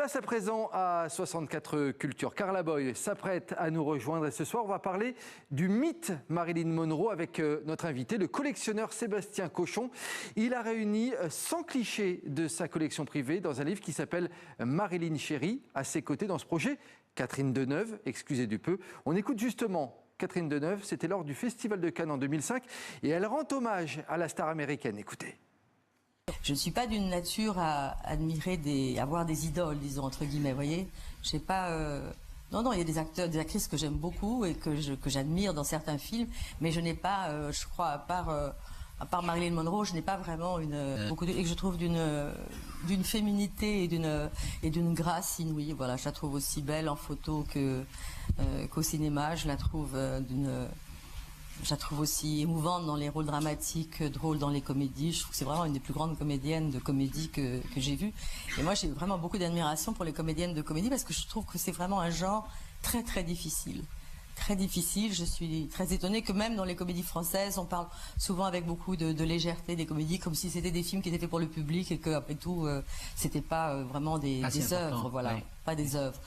Place à présent à 64 cultures. Carla Boy s'apprête à nous rejoindre et ce soir, on va parler du mythe Marilyn Monroe avec notre invité, le collectionneur Sébastien Cochon. Il a réuni 100 clichés de sa collection privée dans un livre qui s'appelle Marilyn Chérie. À ses côtés dans ce projet, Catherine Deneuve, excusez du peu. On écoute justement Catherine Deneuve, c'était lors du Festival de Cannes en 2005 et elle rend hommage à la star américaine. Écoutez. Je ne suis pas d'une nature à admirer avoir des idoles, disons, entre guillemets, vous voyez. Je sais pas... Non, il y a des acteurs, des actrices que j'aime beaucoup et que j'admire dans certains films, mais je n'ai pas, je crois, à part Marilyn Monroe, je n'ai pas vraiment et que je trouve d'une féminité et d'une grâce inouïe. Voilà, je la trouve aussi belle en photo qu'au cinéma. Je la trouve je la trouve aussi émouvante dans les rôles dramatiques, drôle dans les comédies. Je trouve que c'est vraiment une des plus grandes comédiennes de comédie que j'ai vues. Et moi, j'ai vraiment beaucoup d'admiration pour les comédiennes de comédie parce que je trouve que c'est vraiment un genre très, très difficile. Très difficile. Je suis très étonnée que même dans les comédies françaises, on parle souvent avec beaucoup de légèreté des comédies, comme si c'était des films qui étaient faits pour le public et qu'après tout, c'était pas vraiment des œuvres, voilà, oui. Pas des œuvres.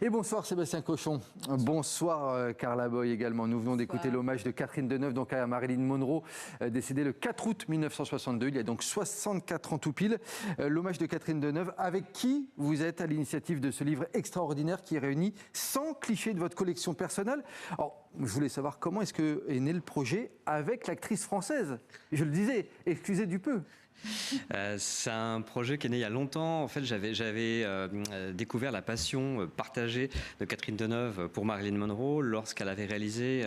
Et bonsoir Sébastien Cochon, bonsoir Carla Boy également. Nous venons d'écouter l'hommage de Catherine Deneuve donc à Marilyn Monroe, décédée le 4 août 1962, il y a donc 64 ans tout pile. L'hommage de Catherine Deneuve, avec qui vous êtes à l'initiative de ce livre extraordinaire qui réunit 100 clichés de votre collection personnelle. Alors, je voulais savoir comment est-ce que est né le projet avec l'actrice française. Je le disais, excusez du peu. C'est un projet qui est né il y a longtemps. En fait, j'avais découvert la passion partagée de Catherine Deneuve pour Marilyn Monroe lorsqu'elle avait réalisé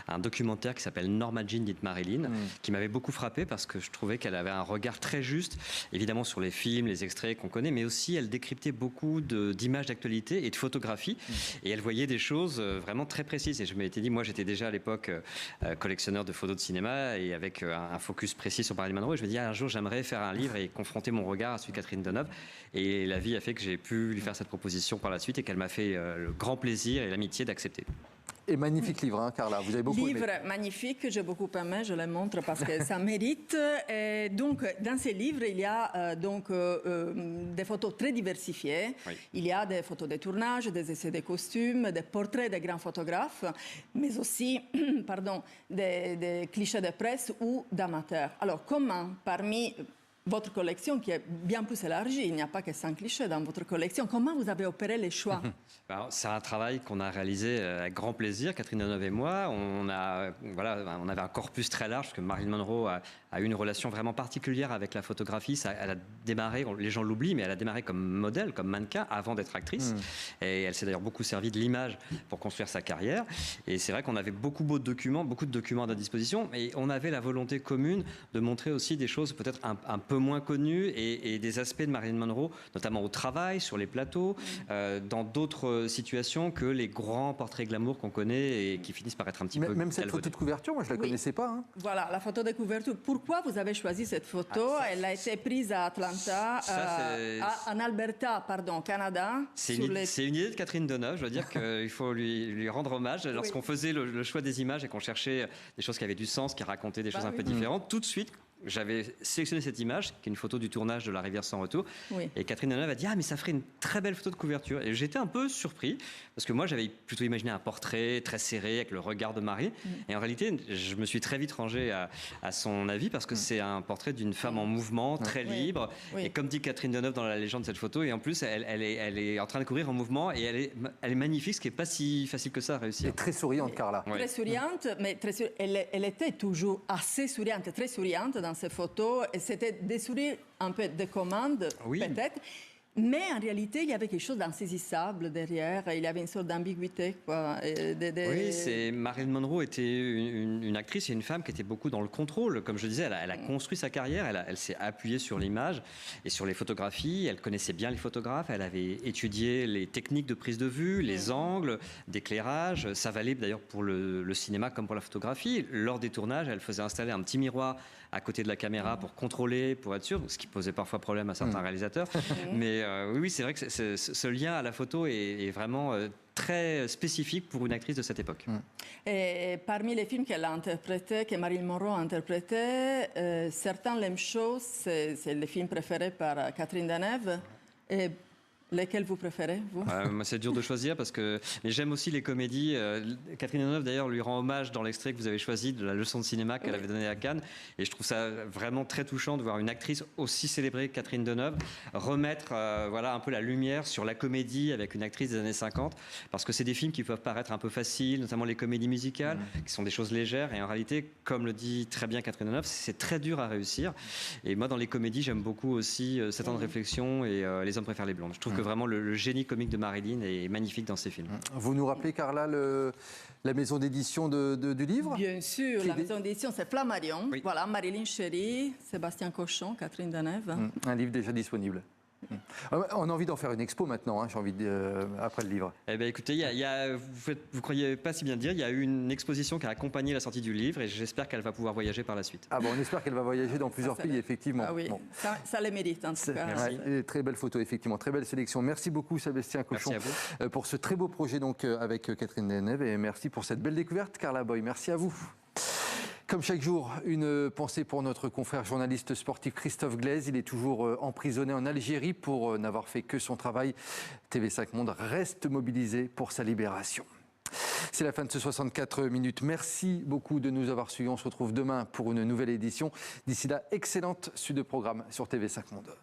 un documentaire qui s'appelle Norma Jean dit Marilyn, qui m'avait beaucoup frappé parce que je trouvais qu'elle avait un regard très juste, évidemment sur les films, les extraits qu'on connaît, mais aussi elle décryptait beaucoup d'images d'actualité et de photographies, et elle voyait des choses vraiment très précises. Et je m'étais dit, moi j'étais déjà à l'époque collectionneur de photos de cinéma et avec un focus précis sur Marilyn Monroe, et je me dis un jour j'aimerais faire un livre et confronter mon regard à celui de Catherine Deneuve. Et la vie a fait que j'ai pu lui faire cette proposition par la suite et qu'elle m'a fait le grand plaisir et l'amitié d'accepter. Et magnifique livre, hein, Carla, vous avez beaucoup aimé. Livre magnifique, j'ai beaucoup aimé, je le montre parce que ça mérite. Et donc, dans ces livres, il y a des photos très diversifiées. Oui. Il y a des photos de tournage, des essais de costumes, des portraits de grands photographes, mais aussi des clichés de presse ou d'amateurs. Alors, comment, parmi votre collection qui est bien plus élargie, il n'y a pas que 100 clichés dans votre collection. Comment vous avez opéré les choix? C'est un travail qu'on a réalisé avec grand plaisir, Catherine Deneuve et moi. On avait un corpus très large, parce que Marilyn Monroe a eu une relation vraiment particulière avec la photographie. Elle a démarré, les gens l'oublient, mais elle a démarré comme modèle, comme mannequin, avant d'être actrice. Et elle s'est d'ailleurs beaucoup servie de l'image pour construire sa carrière. Et c'est vrai qu'on avait beaucoup de documents à notre disposition, et on avait la volonté commune de montrer aussi des choses peut-être un peu moins connues et des aspects de Marilyn Monroe, notamment au travail, sur les plateaux, dans d'autres situations que les grands portraits glamour qu'on connaît et qui finissent par être un petit peu... Même cette photo de couverture, moi je ne la connaissais pas. Hein. Voilà, la photo de couverture. Pourquoi vous avez choisi cette photo? Elle a été prise à Atlanta, en Alberta, Canada. C'est une idée de Catherine Deneuve. Je dois dire qu'il faut lui rendre hommage. Lorsqu'on faisait le choix des images et qu'on cherchait des choses qui avaient du sens, qui racontaient des choses un peu différentes, tout de suite, j'avais sélectionné cette image, qui est une photo du tournage de La Rivière sans retour. Oui. Et Catherine Deneuve a dit « Ah, mais ça ferait une très belle photo de couverture ». Et j'étais un peu surpris, parce que moi, j'avais plutôt imaginé un portrait très serré, avec le regard de Marie. Et en réalité, je me suis très vite rangé à son avis, parce que c'est un portrait d'une femme en mouvement, très libre. Oui. Et comme dit Catherine Deneuve dans la légende de cette photo, et en plus, elle est en train de courir en mouvement, et elle est magnifique, ce qui n'est pas si facile que ça à réussir. Et très souriante, Carla. Très souriante, mais elle était toujours assez souriante, très souriante dans ces photos, et c'était des sourires un peu de commande, peut-être. Mais en réalité, il y avait quelque chose d'insaisissable derrière. Il y avait une sorte d'ambiguïté. Oui, Marilyn Monroe était une actrice et une femme qui était beaucoup dans le contrôle. Comme je disais, elle a construit sa carrière, elle s'est appuyée sur l'image et sur les photographies. Elle connaissait bien les photographes, elle avait étudié les techniques de prise de vue, les angles, d'éclairage. Ça valait d'ailleurs pour le cinéma comme pour la photographie. Lors des tournages, elle faisait installer un petit miroir à côté de la caméra pour contrôler, pour être sûr, ce qui posait parfois problème à certains réalisateurs. Mais oui, c'est vrai que ce lien à la photo est vraiment très spécifique pour une actrice de cette époque. Et parmi les films qu'elle a interprétés, que Marilyn Monroe a interprétés, certains l'aiment chaud, c'est le film préféré par Catherine Deneuve. Et lesquels vous préférez, vous? Moi, c'est dur de choisir parce que mais j'aime aussi les comédies. Catherine Deneuve, d'ailleurs, lui rend hommage dans l'extrait que vous avez choisi de la leçon de cinéma qu'elle avait donnée à Cannes. Et je trouve ça vraiment très touchant de voir une actrice aussi célébrée que Catherine Deneuve remettre voilà, un peu la lumière sur la comédie avec une actrice des années 50. Parce que c'est des films qui peuvent paraître un peu faciles, notamment les comédies musicales, qui sont des choses légères. Et en réalité, comme le dit très bien Catherine Deneuve, c'est très dur à réussir. Et moi, dans les comédies, j'aime beaucoup aussi 7 ans de réflexion et Les hommes préfèrent les blondes. Je trouve que vraiment le génie comique de Marilyn est magnifique dans ses films. Vous nous rappelez, Carla, la maison d'édition du livre? Bien sûr, la maison d'édition, c'est Flammarion. Oui. Voilà, Marilyn Chéry, Sébastien Cochon, Catherine Deneuve. Un livre déjà disponible. On a envie d'en faire une expo maintenant, j'ai envie après le livre. Eh bien, écoutez, vous croyez pas si bien dire, il y a eu une exposition qui a accompagné la sortie du livre et j'espère qu'elle va pouvoir voyager par la suite. Ah bon, on espère qu'elle va voyager dans plusieurs pays, effectivement. Ah oui, Bon. ça les mérite en tout cas. Ouais, très belle photo, effectivement, très belle sélection. Merci beaucoup, Sébastien Cochon, pour ce très beau projet donc, avec Catherine Deneuve et merci pour cette belle découverte, Carla Boy. Merci à vous. Comme chaque jour, une pensée pour notre confrère journaliste sportif Christophe Glaise. Il est toujours emprisonné en Algérie pour n'avoir fait que son travail. TV5 Monde reste mobilisé pour sa libération. C'est la fin de ce 64 minutes. Merci beaucoup de nous avoir suivis. On se retrouve demain pour une nouvelle édition. D'ici là, excellente suite de programme sur TV5 Monde.